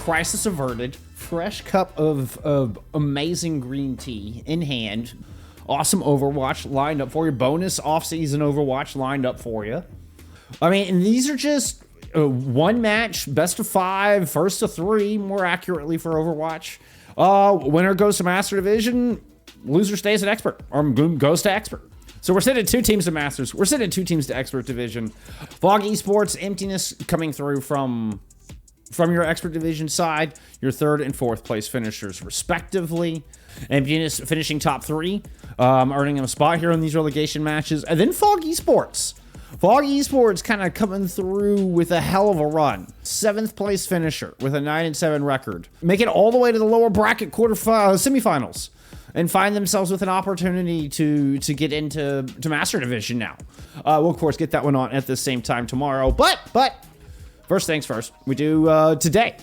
crisis averted, fresh cup of amazing green tea in hand, awesome Overwatch lined up for you, bonus off-season Overwatch lined up for you. I mean, and these are just one match, best of 5, first to 3, more accurately for Overwatch. Winner goes to Master Division, loser stays at Expert, or goes to Expert. So we're sitting 2 teams to Masters. We're sitting 2 teams to Expert Division. Fog Esports, Emptiness coming through from your Expert Division side, your 3rd and 4th place finishers respectively. Emptiness finishing top 3, earning them a spot here in these relegation matches. And then Fog Esports. Fog Esports kind of coming through with a hell of a run. 7th place finisher with a 9-7 record. Make it all the way to the lower bracket semifinals. And find themselves with an opportunity to get into Master Division now. We'll, of course, get that one on at the same time tomorrow. But first things first, we do today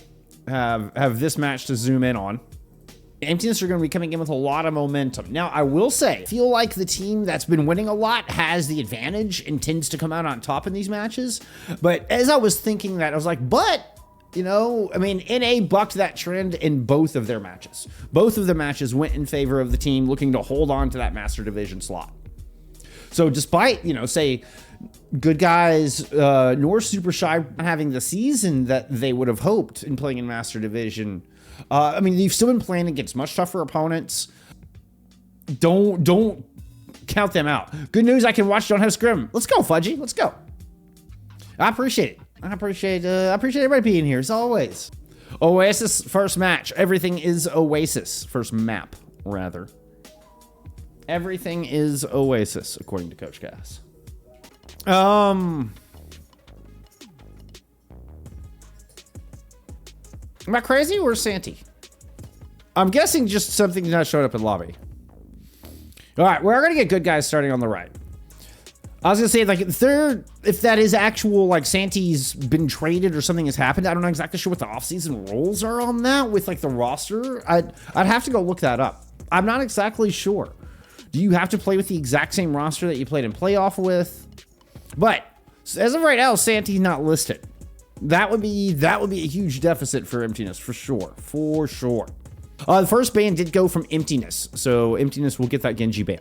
have this match to zoom in on. Emptiness are going to be coming in with a lot of momentum. Now, I will say, I feel like the team that's been winning a lot has the advantage and tends to come out on top in these matches. But as I was thinking that, I was like, you know, I mean, NA bucked that trend in both of their matches. Both of the matches went in favor of the team looking to hold on to that Master Division slot. So despite, you know, say, Good Guys nor Super Shy having the season that they would have hoped in playing in Master Division, I mean, they've still been playing against much tougher opponents. Don't count them out. Good news, I can watch Don't Have Scrim. Let's go, Fudgy. Let's go. I appreciate it. I appreciate everybody being here, as always. Oasis, first match. Everything is Oasis. First map, rather. Everything is Oasis, according to Coach Cass. Am I crazy or Santi? I'm guessing just something not showed up in lobby. All right, we're gonna get Good Guys starting on the right. I was gonna say, like, if that is actual, like, Santi's been traded or something has happened. I don't know exactly sure what the off-season rules are on that with, like, the roster. I'd have to go look that up. I'm not exactly sure. Do you have to play with the exact same roster that you played in playoff with? But as of right now, Santi's not listed. That would be a huge deficit for Emptiness for sure. For sure. The first ban did go from Emptiness, so Emptiness will get that Genji ban.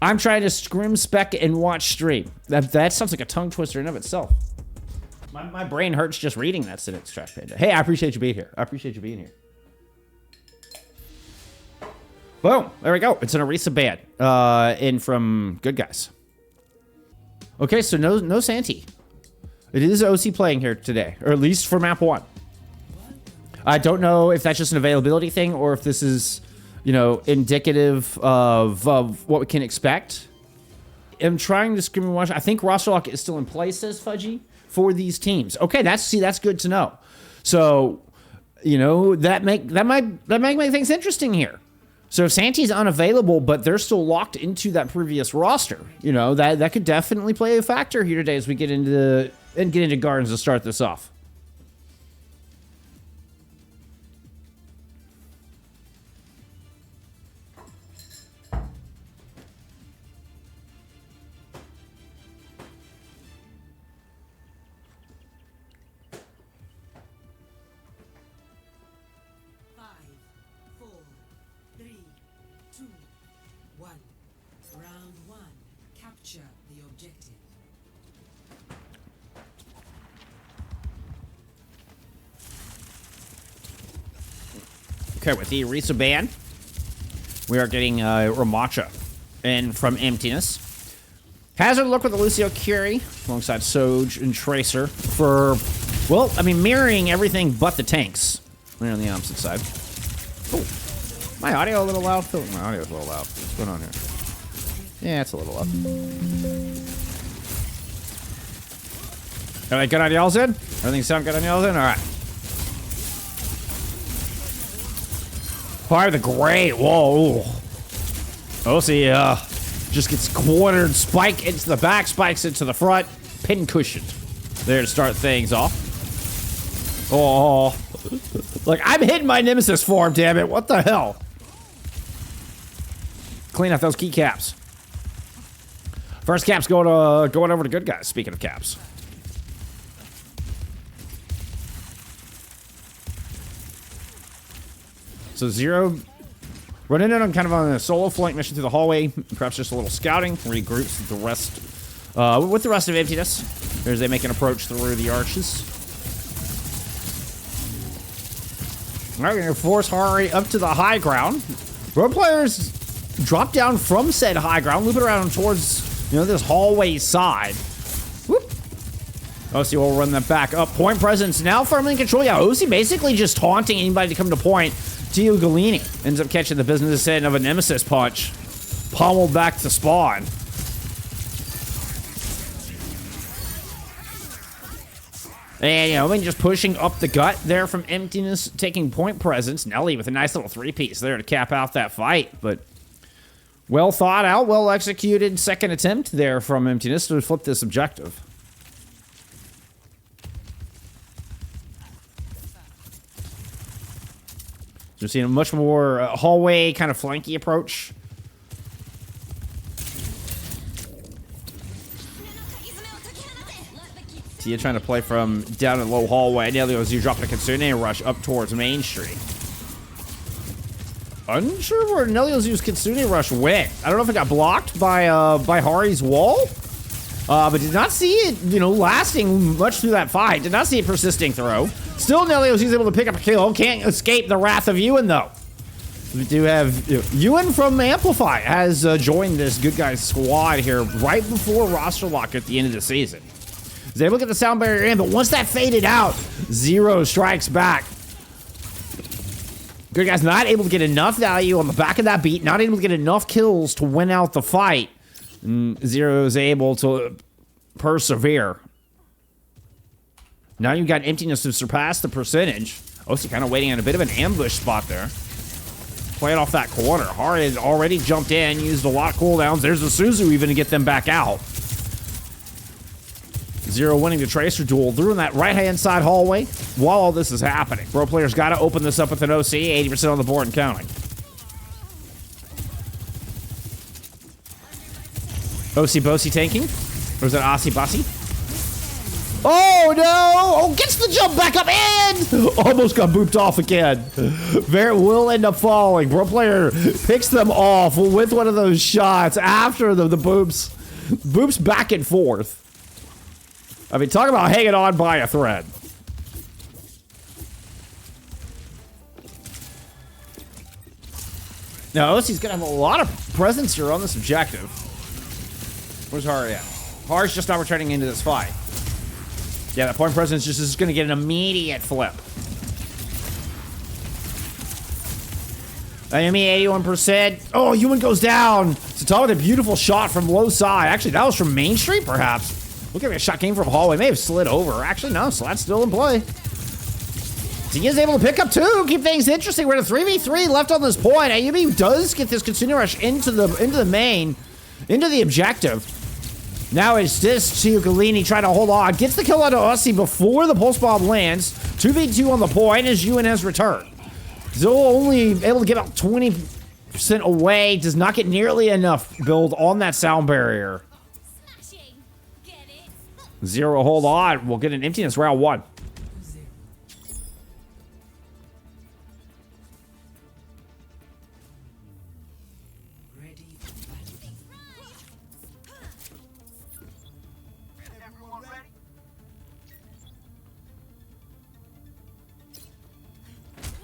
I'm trying to scrim spec and watch stream. That sounds like a tongue twister in of itself. My brain hurts just reading that sentence, Trash Panda. Hey, I appreciate you being here. I appreciate you being here. Boom, there we go. It's an Orisa ban in from Good Guys. Okay, so no Santi. It is OC playing here today, or at least for map 1. I don't know if that's just an availability thing or if this is, you know, indicative of what we can expect. I'm trying to scream and watch. I think roster lock is still in place, says Fudgy, for these teams. Okay, that's good to know. So, you know, that might make things interesting here. So if Santi's unavailable, but they're still locked into that previous roster, you know, that could definitely play a factor here today as we get into Gardens to start this off. Okay, with the Orisa ban, we are getting Ramacha in from Emptiness. Hazard look with the Lucio Curie alongside Soj and Tracer for, well, I mean, mirroring everything but the tanks. We're on the opposite side. Oh, my audio a little loud? I feel like my audio's a little loud. What's going on here? Yeah, it's a little loud. Everything good on y'all's end? Everything sound good on y'all's end? All right. Fire the Great. Whoa. OC just gets cornered. Spike into the back. Spikes into the front. Pin cushioned. There to start things off. Oh. Like, I'm hitting my Nemesis form, damn it. What the hell? Clean up those keycaps. First cap's going over to Good Guys, speaking of caps. So Zero running in on kind of on a solo flank mission through the hallway, perhaps just a little scouting, regroups with the rest of Emptiness as they make an approach through the arches. All right, we're gonna force Hari up to the high ground. Road players drop down from said high ground, loop it around towards, this hallway side. Whoop. OC will run that back up. Point presence now firmly in control. Yeah, OC basically just taunting anybody to come to point. Tio Galini ends up catching the business end of a nemesis punch. Pummeled back to spawn. And, just pushing up the gut there from Emptiness, taking point presence. Nelly with a nice little three-piece there to cap out that fight. But well thought out, well executed second attempt there from Emptiness to flip this objective. We're seeing a much more hallway kind of flanky approach. Tia trying to play from down a low hallway. Neliozu dropping a Kitsune rush up towards Main Street. Unsure where Neliozu's Kitsune rush went. I don't know if it got blocked by Hari's wall. But did not see it, lasting much through that fight. Did not see it persisting through. Still, Neliozu's able to pick up a kill. Can't escape the wrath of Ewan, though. We do have Ewan from Amplify has joined this good guys squad here right before roster lock at the end of the season. He's able to get the sound barrier in, but once that faded out, Zero strikes back. Good guys not able to get enough value on the back of that beat, not able to get enough kills to win out the fight. And Zero is able to persevere. Now you've got Emptiness to surpass the percentage. OC kind of waiting on a bit of an ambush spot there. Playing off that corner. Hari has already jumped in, used a lot of cooldowns. There's the Suzu even to get them back out. Zero winning the Tracer duel through in that right-hand side hallway while all this is happening. Pro players got to open this up with an OC, 80% on the board and counting. OC Bosi tanking? Or is that Aussie Bossy? Oh no! Oh, gets the jump back up and almost got booped off again. There will end up falling. Pro player picks them off with one of those shots after the boops. Boops back and forth. I mean, talk about hanging on by a thread. Now, OC's gonna have a lot of presence here on this objective. Where's Hari at? Hari's just not returning into this fight. Yeah, that point presence just is gonna get an immediate flip. EMEA 81%. Oh, Ewan goes down. So talk with a beautiful shot from low side. Actually, that was from Main Street, perhaps. Look at me, a shot came from hallway. May have slid over. Actually, no, Slat's still in play. He is able to pick up two, keep things interesting. We're at a 3v3 left on this point. Ayumi does get this Kitsune rush into the main, into the objective. Now it's this Galini trying to hold on. Gets the kill out of Aussie before the pulse bomb lands. 2v2 on the point as Ewan has returned. Zol only able to get about 20% away. Does not get nearly enough build on that sound barrier. Zero, hold on. We'll get an Emptiness round one.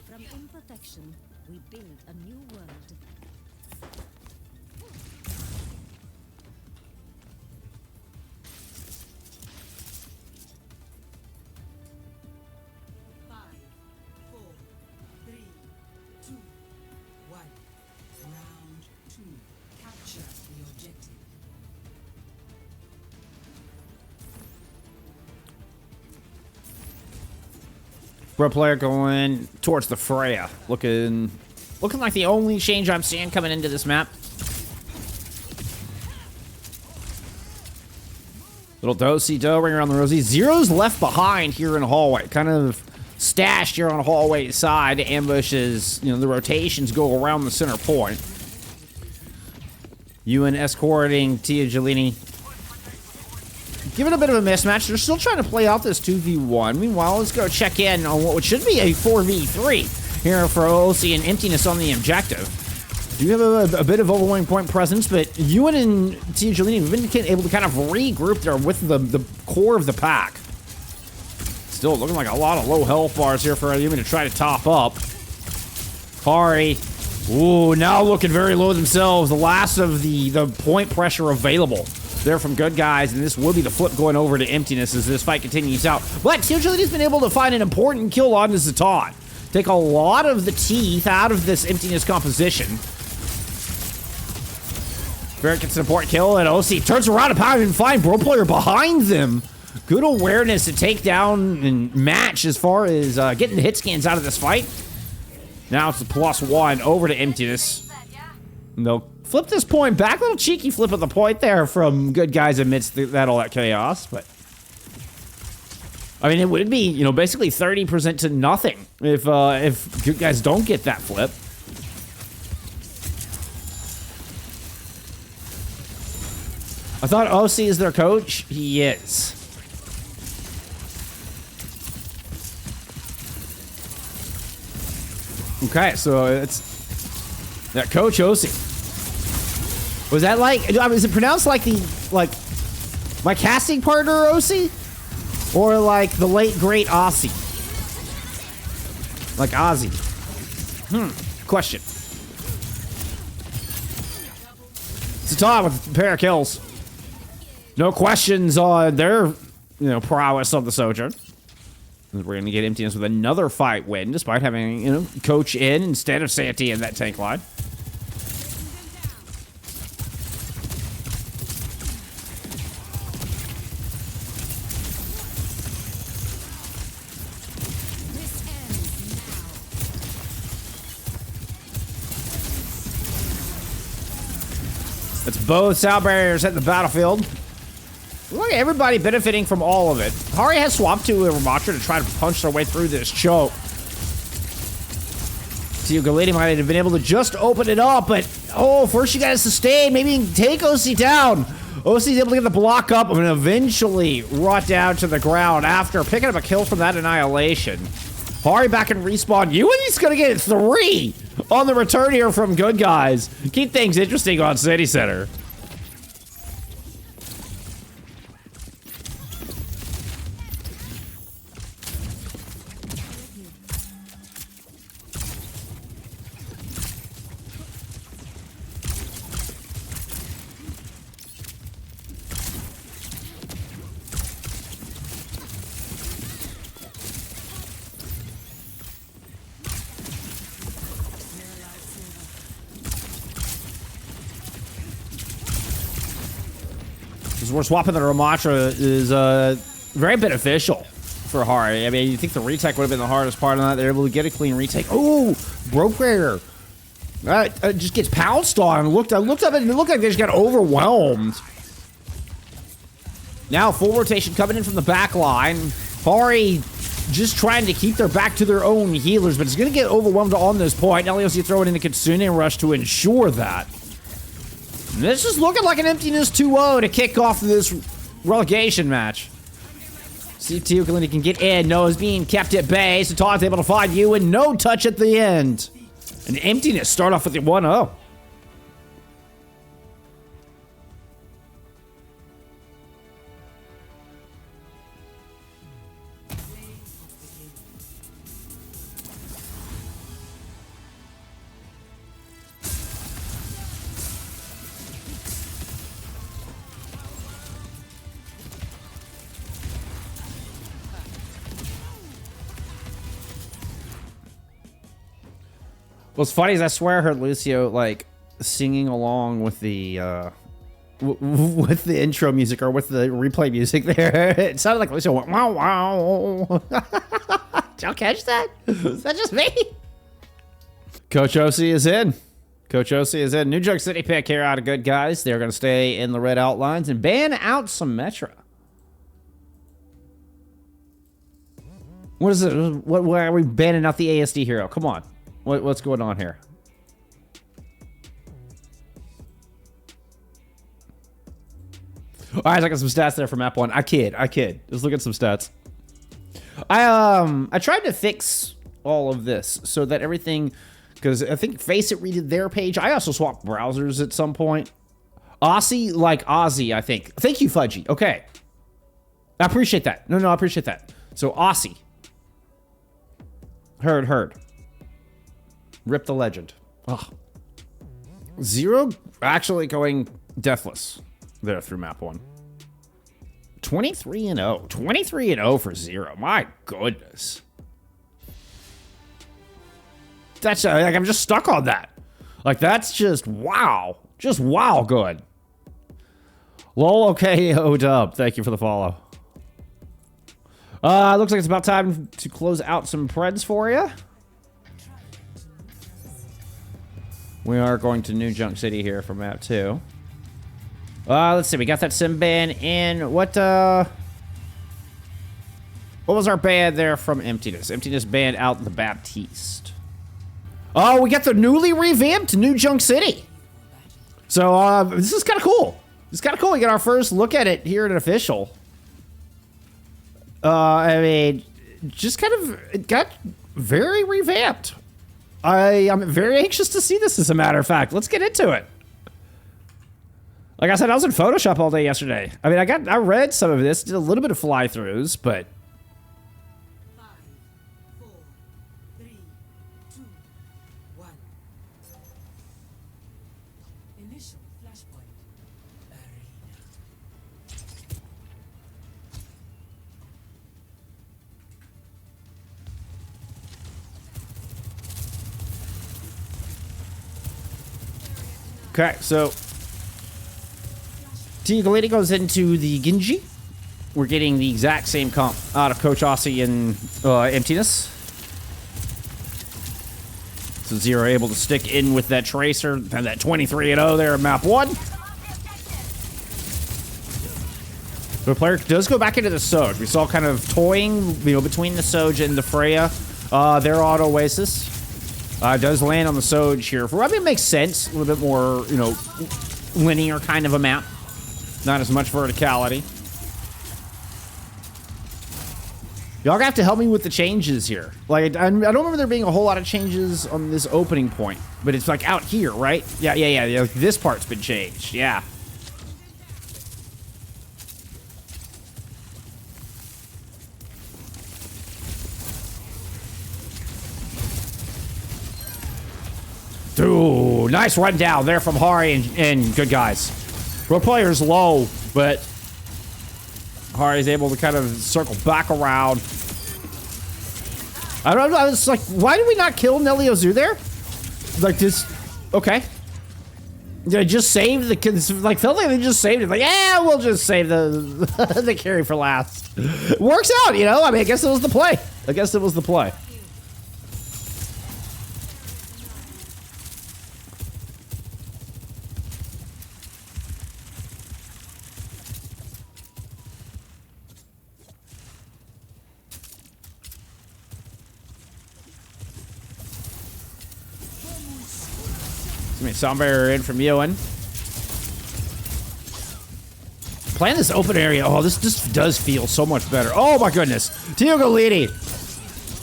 From imperfection, we build a new world. Pro player going towards the Freya. Looking like the only change I'm seeing coming into this map. Little do-si-do ring around the rosy. Zero's left behind here in the hallway. Kind of stashed here on the hallway side. Ambushes, the rotations go around the center point. Ewan escorting Tia Gelini. Give it a bit of a mismatch. They're still trying to play out this 2v1. Meanwhile, let's go check in on what should be a 4v3 here for OC and Emptiness on the objective. Do have a bit of overwhelming point presence, but Ewan and Tiagelini have been able to kind of regroup there with the core of the pack. Still looking like a lot of low health bars here for Ewan to try to top up. Hari, ooh, now looking very low themselves. The last of the point pressure available there from Good Guys, and this will be the flip going over to Emptiness as this fight continues out. But Tiagelini's been able to find an important kill on the Zatan. Take a lot of the teeth out of this Emptiness composition. Barrett gets an important kill, and OC turns around and power and find Bro Player behind them. Good awareness to take down and match as far as getting the hit scans out of this fight. Now it's the +1 over to Emptiness. And they'll flip this point back. A little cheeky flip of the point there from Good Guys amidst all that chaos. But I mean, it would be, you know, basically 30% to nothing if Good Guys don't get that flip. I thought OC is their coach. He is. Okay, so it's that Coach OC. Was that like? Is it pronounced like my casting partner OC, or like the late great Aussie? Like Ozzy? Question. Zatan with a pair of kills. No questions on their, prowess of the Sojourn. We're going to get Emptiness with another fight win, despite having, Coach in instead of Santi in that tank line. It's both sound barriers at the battlefield. Look at everybody benefiting from all of it. Hari has swapped to a Ramatra to try to punch their way through this choke. Tiagelini might have been able to just open it up, but first you gotta sustain. Maybe you can take OC down. OC's able to get the block up and eventually rot down to the ground after picking up a kill from that annihilation. Hari back in respawn. Ewan's gonna get 3 on the return here from Good Guys. Keep things interesting on City Center. We're swapping the Ramatra is very beneficial for Hari. I mean, you think the retake would have been the hardest part of that. They're able to get a clean retake. Oh, broke rare. That just gets pounced on. I looked up and it looked like they just got overwhelmed. Now full rotation coming in from the back line. Hari just trying to keep their back to their own healers, but it's going to get overwhelmed on this point. Now you throw it in a Kitsune Rush to ensure that. This is looking like an Emptiness 2-0 to kick off this relegation match. See if Tiagelini can get in. Noah's being kept at bay. So Todd's able to find you and no touch at the end. An Emptiness start off with the 1-0. What's funny is I swear I heard Lucio like singing along with the with the intro music or with the replay music there. It sounded like Lucio went wow wow. Did y'all catch that? Is that just me? Coach OC is in. Coach OC is in. New York City pick here out of Good Guys. They're going to stay in the red outlines and ban out Symmetra. What is it? Why are we banning out the ASD hero? Come on. What's going on here? All right, I got some stats there from map 1. I kid. Just look at some stats. I tried to fix all of this so that everything, because I think FACEIT redid their page. I also swapped browsers at some point. Aussie like Aussie, I think. Thank you, Fudgy. Okay. I appreciate that. No, I appreciate that. So Aussie. Heard. Rip the legend. Ugh. Zero actually going deathless there through map 1. 23-0. 23-0 for Zero. My goodness. That's like, I'm just stuck on that. Like, that's just wow. Just wow good. Lol, okay, O-dub. Thank you for the follow. Looks like it's about time to close out some Preds for you. We are going to New Junk City here for map 2. Let's see. We got that sim ban in. What was our ban there from Emptiness? Emptiness banned out the Baptiste. Oh, we got the newly revamped New Junk City. So, this is kind of cool. It's kind of cool. We got our first look at it here at an official. I mean, just kind of, it got very revamped. I'm very anxious to see this, as a matter of fact. Let's get into it. Like I said, I was in Photoshop all day yesterday. I mean, I read some of this, did a little bit of fly-throughs, but... 5, 4, 3, 2, 1. Initial flashpoint. Arena. Okay, so... Team Galady goes into the Genji. We're getting the exact same comp out of Coach Aussie and Emptiness. So Zero able to stick in with that Tracer and that 23-0 there at map 1. The player does go back into the Soj. We saw kind of toying, between the Soj and the Freya. They're on Oasis. Does land on the Soj here. I mean, it makes sense. A little bit more, linear kind of a map. Not as much verticality. Y'all gonna have to help me with the changes here. Like, I don't remember there being a whole lot of changes on this opening point, but it's like out here, right? Yeah. This part's been changed. Yeah. Dude, nice run down there from Hari and good guys. Pro player's low, but Hari's able to kind of circle back around. I don't know. I was like, why did we not kill Nelly Ozu there? Like this. Okay. Did I just save the? Like, felt like they just saved it. Like, yeah, we'll just save the the carry for last. Works out, I mean, I guess it was the play. Sound barrier in from Yoan. Playing this open area. Oh, this just does feel so much better. Oh my goodness. Tio Galidi.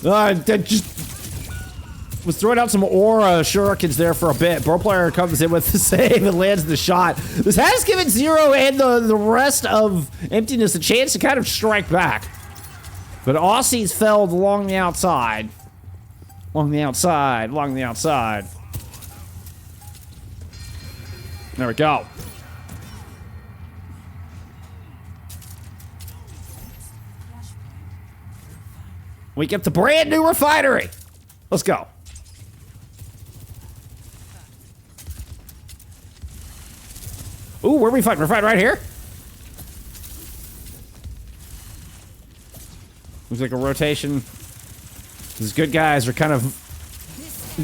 That just was throwing out some aura shurikens there for a bit. Pro player comes in with the save and lands the shot. This has given Zero and the rest of Emptiness a chance to kind of strike back. But Aussies felled along the outside. Along the outside. There we go. We get the brand new refinery. Let's go. Ooh, where are we fighting? We're fighting right here? Looks like a rotation. These good guys are kind of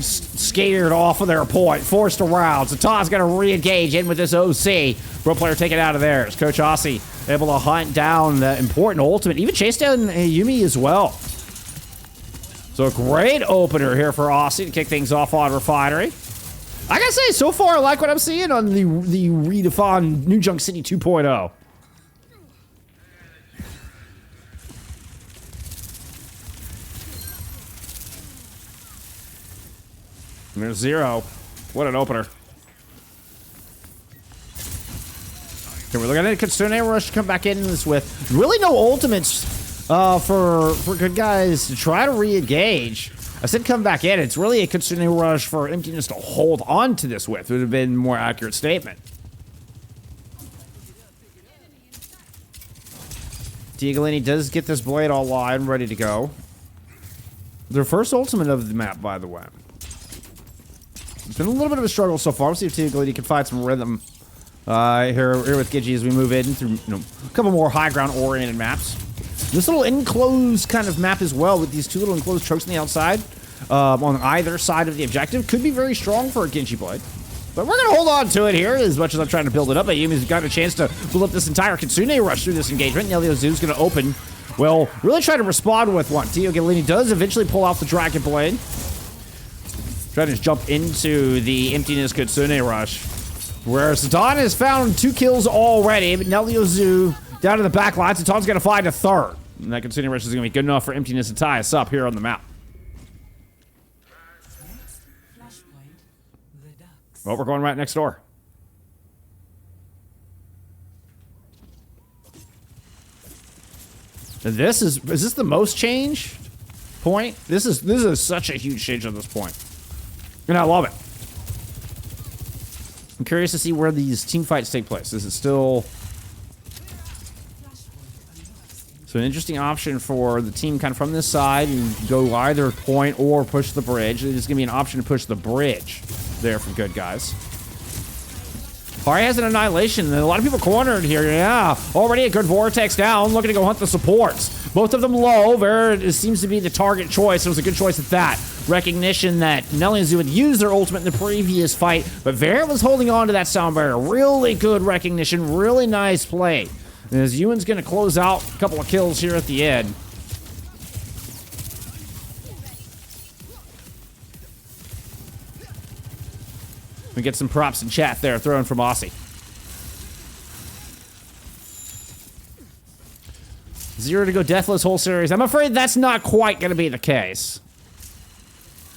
scared off of their point, forced around. So Todd's gonna re-engage in with this OC. Pro player taken out of theirs. Coach Aussie able to hunt down the important ultimate, even chase down Yumi as well. So a great opener here for Aussie to kick things off on Refinery. I gotta say, so far I like what I'm seeing on the redefined New Junk City 2.0. And there's Zero. What an opener. Okay, we're looking at Kitsune Rush to come back in this with really no ultimates for good guys to try to re-engage. I said come back in. It's really a Kitsune Rush for Emptiness to hold on to this with. It would have been a more accurate statement. Diaglini does get this blade all live and ready to go. Their first ultimate of the map, by the way. It's been a little bit of a struggle so far. We'll see if Diaglini can find some rhythm here with Gigi as we move in through a couple more high ground oriented maps. This little enclosed kind of map as well with these two little enclosed chokes on the outside on either side of the objective could be very strong for a Genji Blade. But we're going to hold on to it here as much as I'm trying to build it up. Ayumi's got a chance to build up this entire Kitsune Rush through this engagement. Neliozu's going to open. Well, really try to respond with one. Diaglini does eventually pull out the Dragon Blade. Trying to jump into the Emptiness Kitsune Rush. Where Zidane has found 2 kills already, but Neliozu down to the back line. Zidane's going to find a third. And that Kitsune Rush is going to be good enough for Emptiness to tie us up here on the map. Well, we're going right next door. And this is this the most change point? This is such a huge change at this point. And I love it. I'm curious to see where these team fights take place. Is it still... So an interesting option for the team kind of from this side and go either point or push the bridge. There's going to be an option to push the bridge there for good guys. Hari has an annihilation, and a lot of people cornered here. Yeah, already a good vortex down, looking to go hunt the supports. Both of them low. It seems to be the target choice. It was a good choice at that. Recognition that Neliozu had used their ultimate in the previous fight, but Vera was holding on to that sound barrier. Really good recognition, really nice play. And as Ewan's going to close out a couple of kills here at the end. We get some props in chat there, thrown from Aussie. Zero to go deathless whole series. I'm afraid that's not quite going to be the case.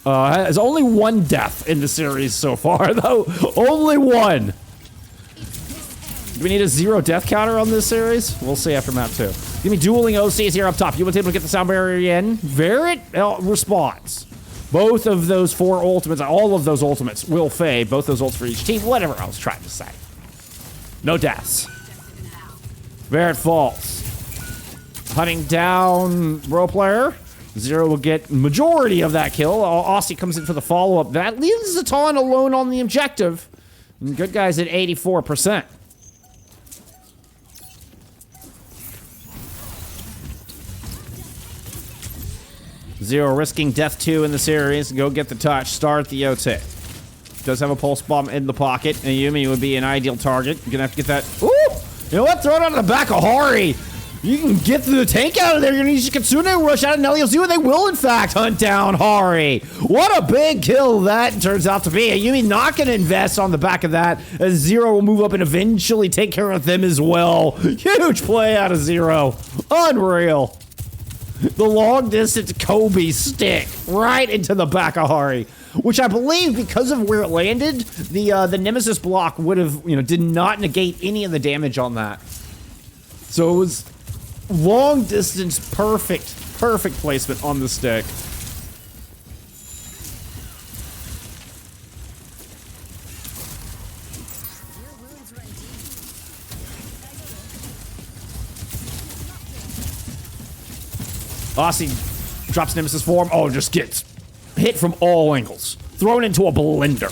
There's only 1 death in the series so far, though. Only 1. Do we need a 0 death counter on this series? We'll see after map 2. Give me dueling OCs here up top. You want able to get the sound barrier in? Verit responds. Both of those 4 ultimates, all of those ultimates will fade. Both those ults for each team. Whatever I was trying to say. No deaths. Verit falls. Hunting down Bro Player. Zero will get majority of that kill. Aussie comes in for the follow-up. That leaves Zatan alone on the objective. And good guys at 84%. Zero risking death 2 in the series. Go get the touch. Start the OT. Does have a pulse bomb in the pocket. And Yumi would be an ideal target. You're gonna have to get that. Ooh! You know what? Throw it onto the back of Hari. You can get the tank out of there. You're gonna use your Kitsune Rush out of Neliozu, and they will, in fact, hunt down Hari. What a big kill that turns out to be. Yumi not gonna invest on the back of that, as Zero will move up and eventually take care of them as well. Huge play out of Zero. Unreal. The long distance Kobe stick right into the back of Hari, which I believe because of where it landed, the Nemesis block would have, did not negate any of the damage on that. So it was long distance, perfect placement on the stick. Aussie drops Nemesis form. Oh, just gets hit from all angles. Thrown into a blender.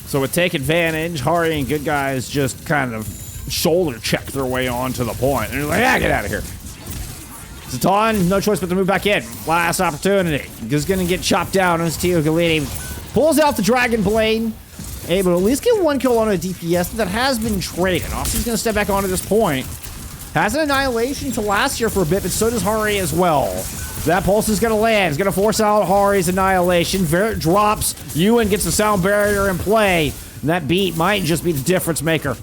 So with take advantage, Hari and good guys just kind of shoulder check their way onto the point. And they're like, get out of here. Zatan, no choice but to move back in. Last opportunity. He's going to get chopped down as Diaglini pulls out the Dragon Blade. Able to at least get 1 kill on a DPS that has been traded. Aussie's going to step back onto this point. Has an annihilation to last here for a bit, but so does Hari as well. That pulse is going to land. It's going to force out Hari's annihilation. Verit drops. Ewan gets the sound barrier in play. And that beat might just be the difference maker.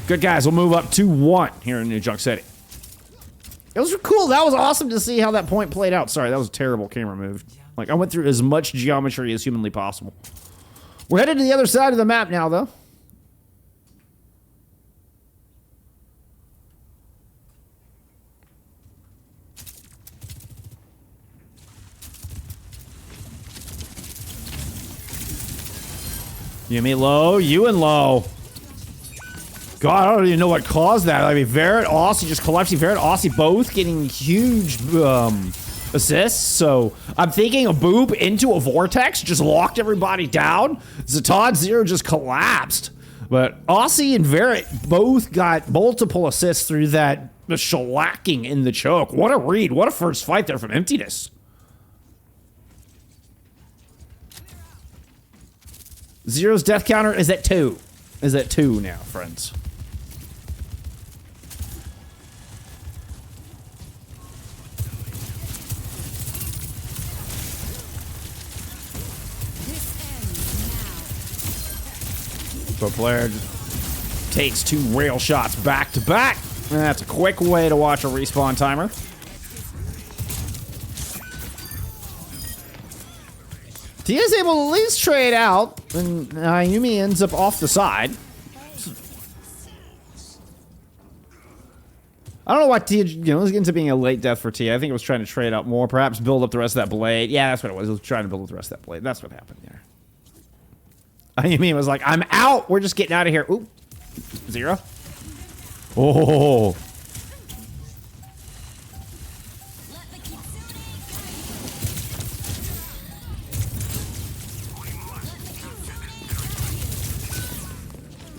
Good guys will move up 2-1 here in New Junk City. It was cool. That was awesome to see how that point played out. Sorry, that was a terrible camera move. Like, I went through as much geometry as humanly possible. We're headed to the other side of the map now, though. Yumi low, you and low. God, I don't even know what caused that. I mean, Verret, Aussie just collapsing. Verret, Aussie both getting huge assists. So I'm thinking a boop into a vortex just locked everybody down. Zaton Zero just collapsed. But Aussie and Verret both got multiple assists through that shellacking in the choke. What a read. What a first fight there from Emptiness. Zero's death counter is at 2. Is at 2 now, friends. Pro player takes 2 rail shots back to back. That's a quick way to watch a respawn timer. Tia's able to at least trade out, and Yumi ends up off the side. I don't know why Tia, it was into being a late death for Tia. I think it was trying to trade out more, perhaps build up the rest of that blade. Yeah, that's what it was. It was trying to build up the rest of that blade. That's what happened there. Yumi was like, I'm out. We're just getting out of here. Ooh. Zero. Oh.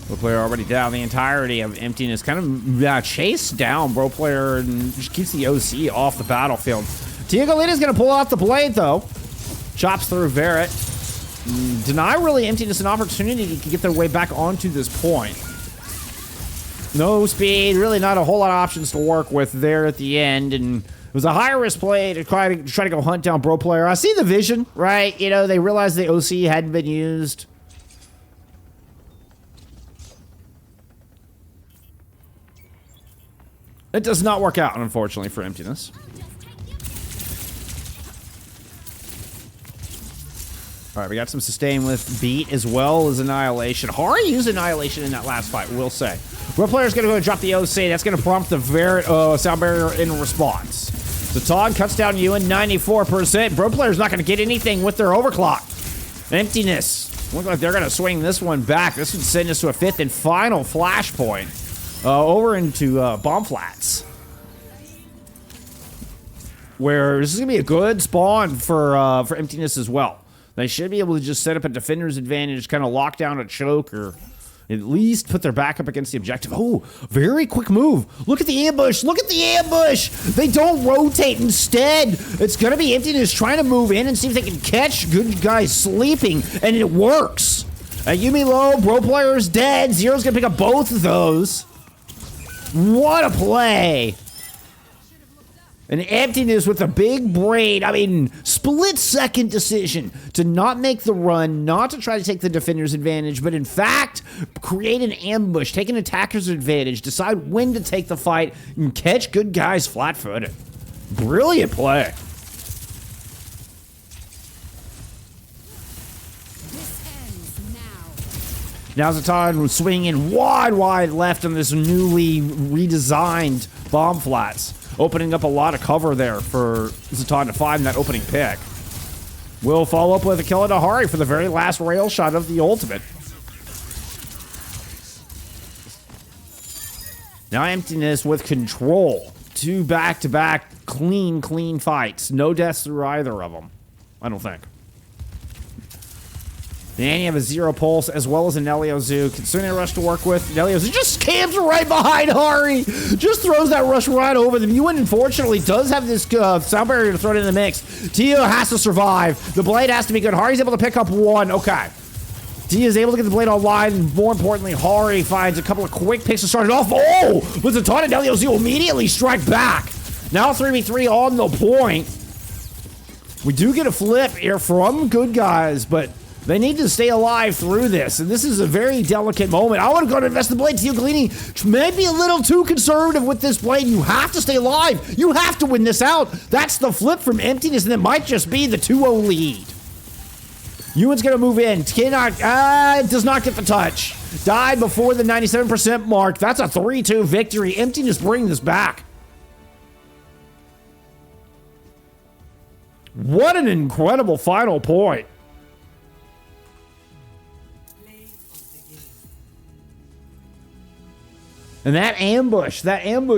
Bro player already down the entirety of Emptiness. Kind of chased down Bro player and just keeps the OC off the battlefield. Tia Goleta's going to pull out the blade, though. Chops through Verret. Deny really Emptiness an opportunity to get their way back onto this point. No speed, really not a whole lot of options to work with there at the end, and it was a high-risk play to try to go hunt down Bro player. I see the vision, right? You know, they realized the OC hadn't been used. It does not work out, unfortunately, for Emptiness. All right, we got some sustain with Beat as well as Annihilation. Hari used Annihilation in that last fight, we'll say. Bro player's going to go and drop the OC. That's going to prompt the Verret sound barrier in response. Zaton cuts down Ewan 94%. Bro player's not going to get anything with their overclock. Emptiness. Look like they're going to swing this one back. This would send us to a 5th and final flashpoint. Over into bomb flats, where this is gonna be a good spawn for Emptiness as well. They should be able to just set up a defender's advantage, kind of lock down a choke, or at least put their back up against the objective. Oh, very quick move. Look at the ambush. Look at the ambush. They don't rotate. Instead, it's gonna be Emptiness trying to move in and see if they can catch good guys sleeping, and it works. Yumi low, Bro player's dead. Zero's gonna pick up both of those. What a play! An Emptiness with a big brain. I mean, split-second decision to not make the run, not to try to take the defender's advantage, but in fact, create an ambush, take an attacker's advantage, decide when to take the fight, and catch good guys flat-footed. Brilliant play. Now Zaton swinging wide left on this newly redesigned bomb flats, opening up a lot of cover there for Zaton to find that opening pick. We'll follow up with a kill at Hari for the very last rail shot of the ultimate. Now Emptiness with control. 2 back-to-back clean fights. No deaths through either of them, I don't think. And you have a 0 pulse as well as a Nelio Zoo. Considering a rush to work with, Nelio Zoo just camps right behind Hari. Just throws that rush right over them. Ewan, unfortunately, does have this sound barrier to throw it in the mix. Tia has to survive. The blade has to be good. Hari's able to pick up 1. Okay. Tia is able to get the blade online. And more importantly, Hari finds a couple of quick picks to start it off. Oh! With the taunt, Nelio Zoo immediately strike back. Now 3v3 on the point. We do get a flip here from good guys, but They need to stay alive through this, and this is a very delicate moment. I want to go to invest the blade. Teal Gleaning may be a little too conservative with this blade. You have to stay alive. You have to win this out. That's the flip from Emptiness, and it might just be the 2-0 lead. Ewan's going to move in. Cannot, does not get the touch. Died before the 97% mark. That's a 3-2 victory. Emptiness bringing this back. What an incredible final point. And that ambush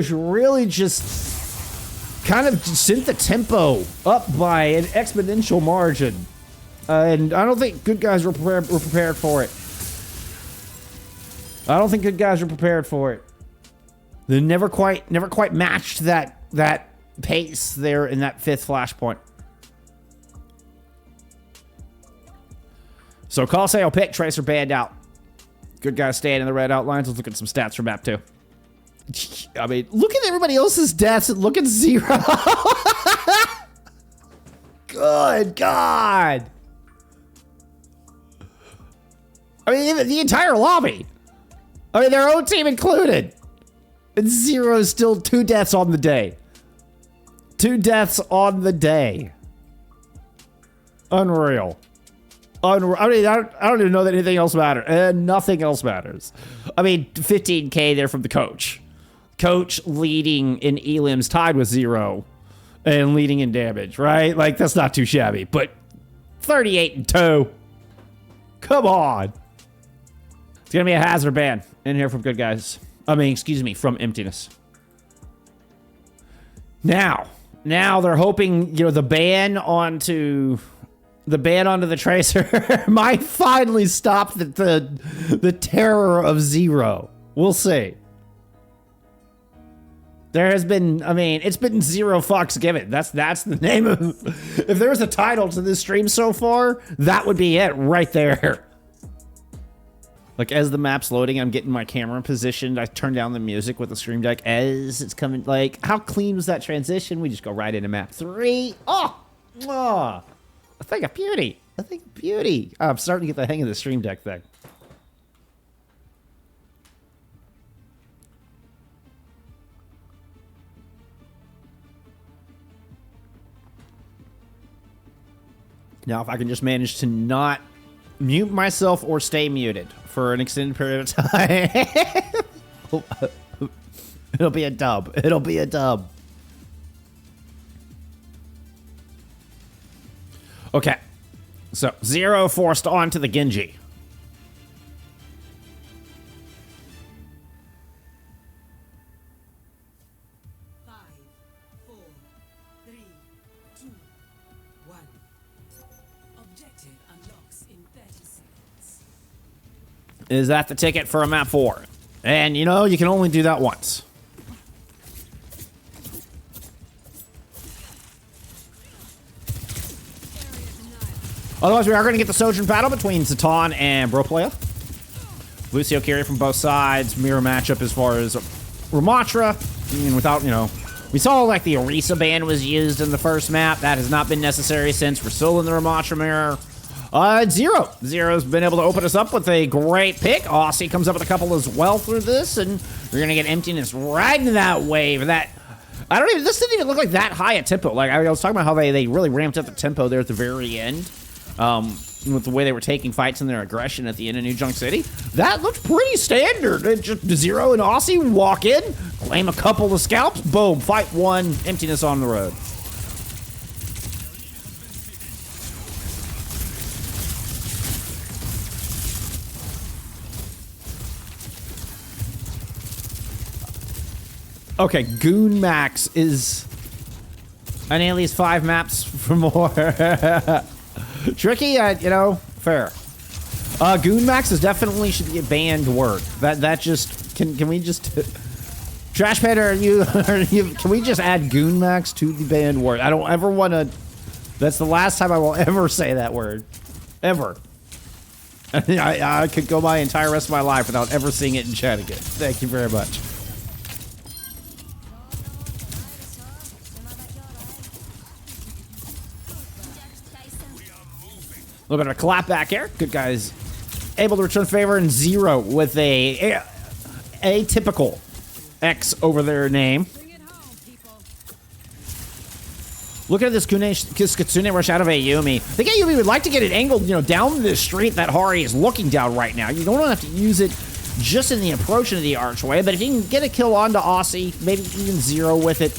really just kind of sent the tempo up by an exponential margin. And I don't think good guys were prepared for it. I don't think good guys were prepared for it. They never quite matched that pace there in that 5th flashpoint. So Colosseo pick, Tracer banned out. Good guys staying in the red outlines. Let's look at some stats for map 2. I mean, look at everybody else's deaths and look at 0. Good God. I mean, even the entire lobby. I mean, their own team included. And 0 is still 2 deaths on the day. 2 deaths on the day. Unreal. I mean, I don't even know that anything else matters. Nothing else matters. I mean, 15K there from the coach. Coach leading in elims, tied with 0, and leading in damage, right? Like, that's not too shabby. But 38-2. Come on. It's gonna be a hazard ban in here from good guys. I mean, excuse me, from Emptiness. Now they're hoping, you know, the ban onto the Tracer might finally stop the terror of 0. We'll see. There has been, I mean, it's been 0 fucks given. That's the name of, if there was a title to this stream so far, that would be it right there. Like, as the map's loading, I'm getting my camera positioned. I turn down the music with the stream deck as it's coming. Like, how clean was that transition? We just go right into map 3. Oh! A thing of beauty. A thing of beauty. I'm starting to get the hang of the stream deck thing. Now, if I can just manage to not mute myself or stay muted for an extended period of time, it'll be a dub. It'll be a dub. Okay. So, 0 forced onto the Genji. Is that the ticket for a map 4? And, you know, you can only do that once. Otherwise, we are going to get the Sojourn battle between Zatan and Broplaya. Lucio carry from both sides. Mirror matchup as far as Ramatra. And without, you know... We saw, like, the Orisa ban was used in the first map. That has not been necessary since. We're still in the Ramatra mirror. 0. Zero's been able to open us up with a great pick. Aussie comes up with a couple as well through this, and we're gonna get Emptiness right into that wave. That this didn't even look like that high a tempo. Like, I was talking about how they really ramped up the tempo there at the very end. With the way they were taking fights and their aggression at the end of New Junk City. That looked pretty standard. It just 0 and Aussie walk in, claim a couple of scalps, boom, fight 1, Emptiness on the road. Okay, Goon Max is... I need at least 5 maps for more. Tricky, you know, fair. Goon Max is definitely should be a banned word. That just... Can we just... Trash Pet, are you... Can we just add Goon Max to the banned word? I don't ever want to... That's the last time I will ever say that word. Ever. I could go my entire rest of my life without ever seeing it in chat again. Thank you very much. little bit of a clap back here. Good guys able to return favor, and Zero with a atypical X over their name. Look at this Kitsune rush out of Ayumi. I think Ayumi would like to get it angled, you know, down the street that Hari is looking down right now. You don't have to use it just in the approach into the archway, but if you can get a kill onto Aussie, maybe even Zero with it,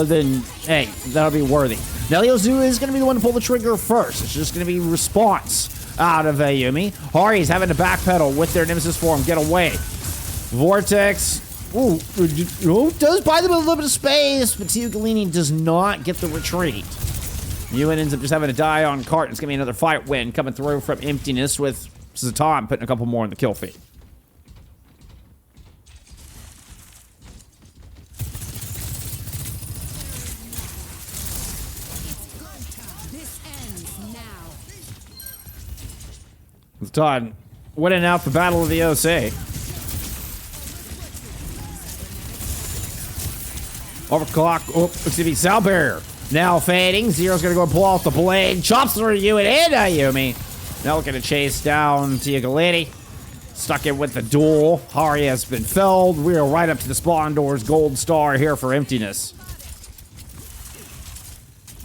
then, hey, that'll be worthy. Neliozu is going to be the one to pull the trigger first. It's just going to be response out of Ayumi. Hari's having to backpedal with their Nemesis form. Get away. Vortex. Ooh, does buy them a little bit of space, but Tio Galini does not get the retreat. Ewan ends up just having to die on cart. It's going to be another fight win coming through from Emptiness with Zatan putting a couple more in the kill feed. Zatan winning out the Battle of the OC. Overclock. Oh, excuse me. Sound barrier. Now fading. Zero's going to go and pull off the blade. Chops through Ewan and Ayumi. Now looking to chase down Tia Galeti. Stuck in with the duel. Hari has been felled. We are right up to the spawn doors. Gold star here for Emptiness.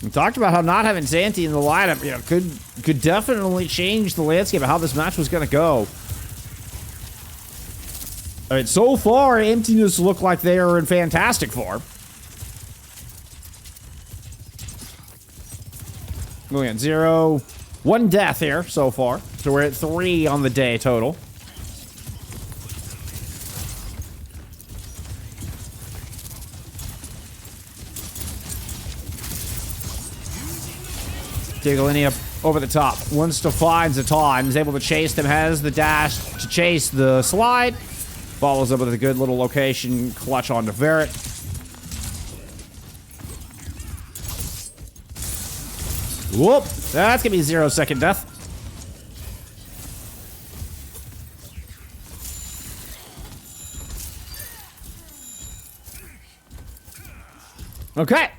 We talked about how not having Zanti in the lineup, you know, could definitely change the landscape of how this match was going to go. All right, so far, Emptiness look like they are in fantastic form. Going at 0. 1 death here so far. So we're at 3 on the day total. Tigalini up over the top. Wants to find Zatan. Is able to chase them. Has the dash to chase the slide. Follows up with a good little location. Clutch onto Verret. Whoop. That's going to be 0-second death. Okay.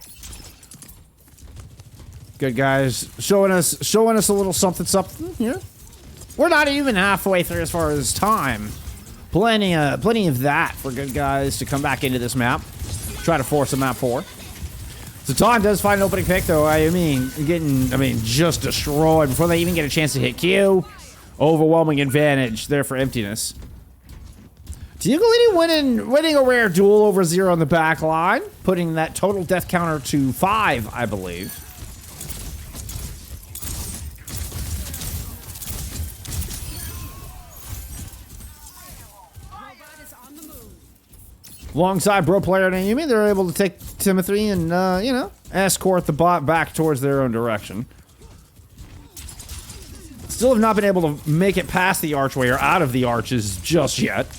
Good guys, showing us a little something here. We're not even halfway through as far as time. Plenty of that for good guys to come back into this map. Try to force a map 4. Zatan does find an opening pick though. I mean, just destroyed before they even get a chance to hit Q. Overwhelming advantage there for Emptiness. Tigalini winning a rare duel over 0 on the back line, putting that total death counter to 5, I believe. Alongside Bro Player and Ayumi, they're able to take Timothy and, you know, escort the bot back towards their own direction. Still have not been able to make it past the archway or out of the arches just yet.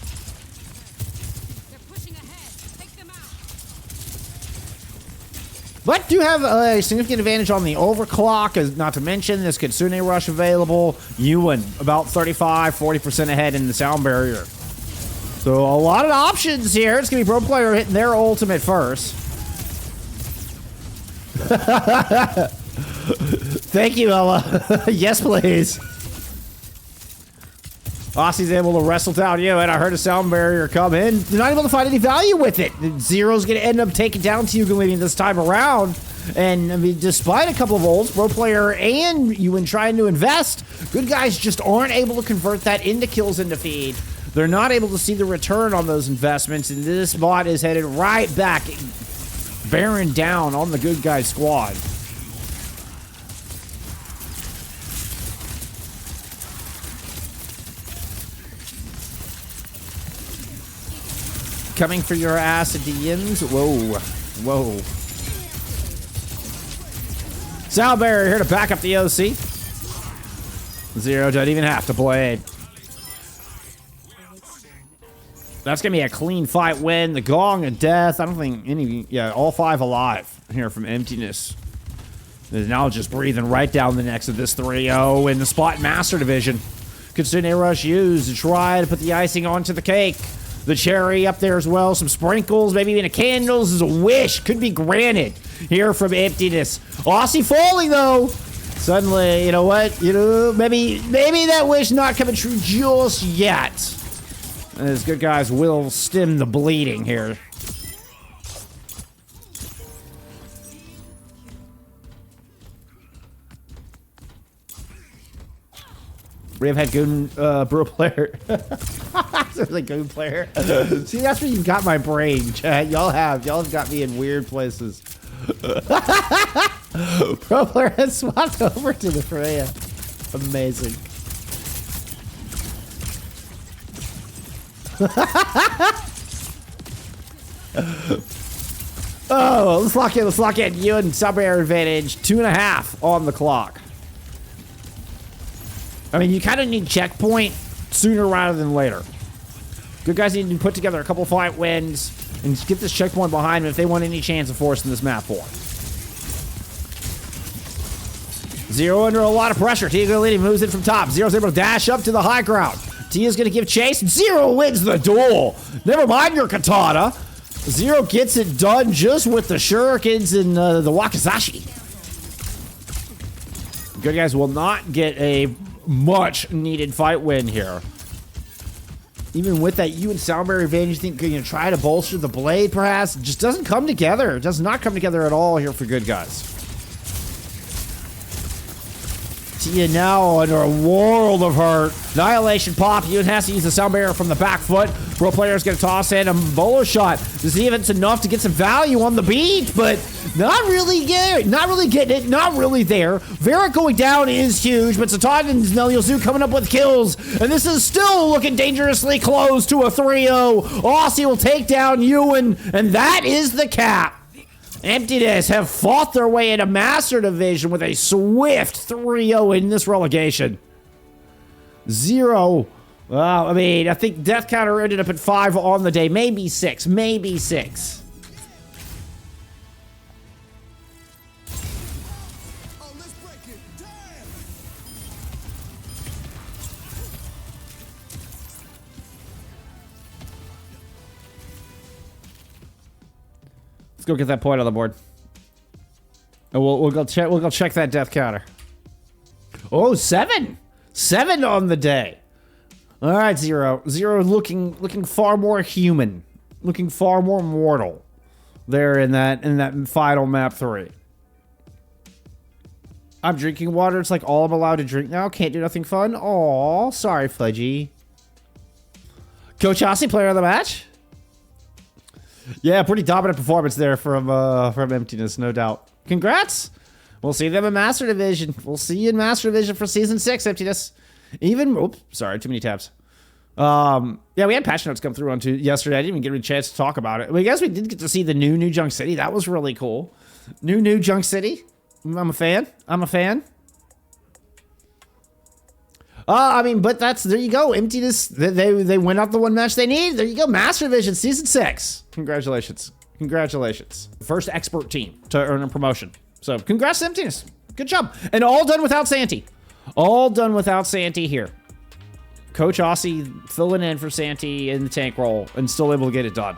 They're pushing ahead. Take them out. But do have a significant advantage on the overclock, as not to mention this Kitsune rush available. Ewan about 35-40% ahead in the sound barrier. So a lot of options here. It's going to be Pro Player hitting their ultimate first. Thank you, Ella. Yes, please. Aussie's able to wrestle down you, and I heard a sound barrier come in. They're not able to find any value with it. Zero's going to end up taking down Tugalini this time around. And, I mean, despite a couple of ults, Pro Player and Ewan trying to invest, good guys just aren't able to convert that into kills into feed. They're not able to see the return on those investments, and this bot is headed right back, bearing down on the good guy squad. Coming for your ass at the ends. Whoa. Whoa. Sound barrier here to back up the OC. Zero doesn't even have to blade. That's going to be a clean fight win. The Gong of Death. I don't think any... Yeah, all 5 alive here from Emptiness. They're now just breathing right down the necks of this 3-0 in the Spot Master Division. Kitsune Rush used to try to put the icing onto the cake. The cherry up there as well. Some sprinkles, maybe even a candles is a wish. Could be granted here from Emptiness. Aussie falling, though. Suddenly, you know what? You know, maybe that wish not coming true just yet. And these good guys will stem the bleeding here. We have had Goud bro player. Seriously, Goud player. See, that's where you got my brain, chat. Y'all have got me in weird places. Pro player has swapped over to the Freya. Amazing. Oh, let's lock in. Let's lock in. You and sub-air advantage. 2.5 on the clock. I mean, you kind of need checkpoint sooner rather than later. Good guys need to put together a couple fight wins and get this checkpoint behind them if they want any chance of forcing this map forward. Zero under a lot of pressure. Tia leading, moves in from top. Zero's able to dash up to the high ground. Tia's going to give chase. Zero wins the duel. Never mind your katana. Zero gets it done just with the shurikens and the wakizashi. Good guys will not get a much needed fight win here. Even with that you and Soundberry advantage, think you're going to try to bolster the blade perhaps. It just doesn't come together. It does not come together at all here for good guys. Tia now under a world of hurt. Annihilation pop. Ewan has to use the sound barrier from the back foot. Pro player's going to toss in a bowler shot to see if it's enough to get some value on the beat, but not really getting it. Not really there. Vera going down is huge, but Satan and Neliozu coming up with kills, and this is still looking dangerously close to a 3-0. Aussie will take down Ewan, and that is the cap. Emptiness have fought their way into Master Division with a swift 3-0 in this relegation. Zero. Well, I mean, I think death counter ended up at 5 on the day. Maybe 6. Maybe 6. Oh, let's break it. Damn. Let's go get that point on the board. And we'll go check. We'll go check that death counter. Oh, 7. 7 on the day. All right, Zero. Zero looking far more human, looking far more mortal. There in that final map 3. I'm drinking water. It's like all I'm allowed to drink now. Can't do nothing fun. Aw, sorry, Fudgy. Coach Aussie, player of the match. Yeah, pretty dominant performance there from Emptiness, no doubt. Congrats. We'll see them in Master Division. We'll see you in Master Division for Season 6, Emptiness. Even, oops, sorry, too many tabs. Yeah, we had patch notes come through yesterday. I didn't even get a chance to talk about it. I guess we did get to see the new Junk City. That was really cool. New Junk City. I'm a fan. I mean, but there you go. Emptiness, they went out the one match they need. There you go. Master Division Season 6. Congratulations. First expert team to earn a promotion. So congrats to Emptiness. Good job. And all done without Santi. All done without Santi here. Coach Aussie filling in for Santi in the tank role and still able to get it done.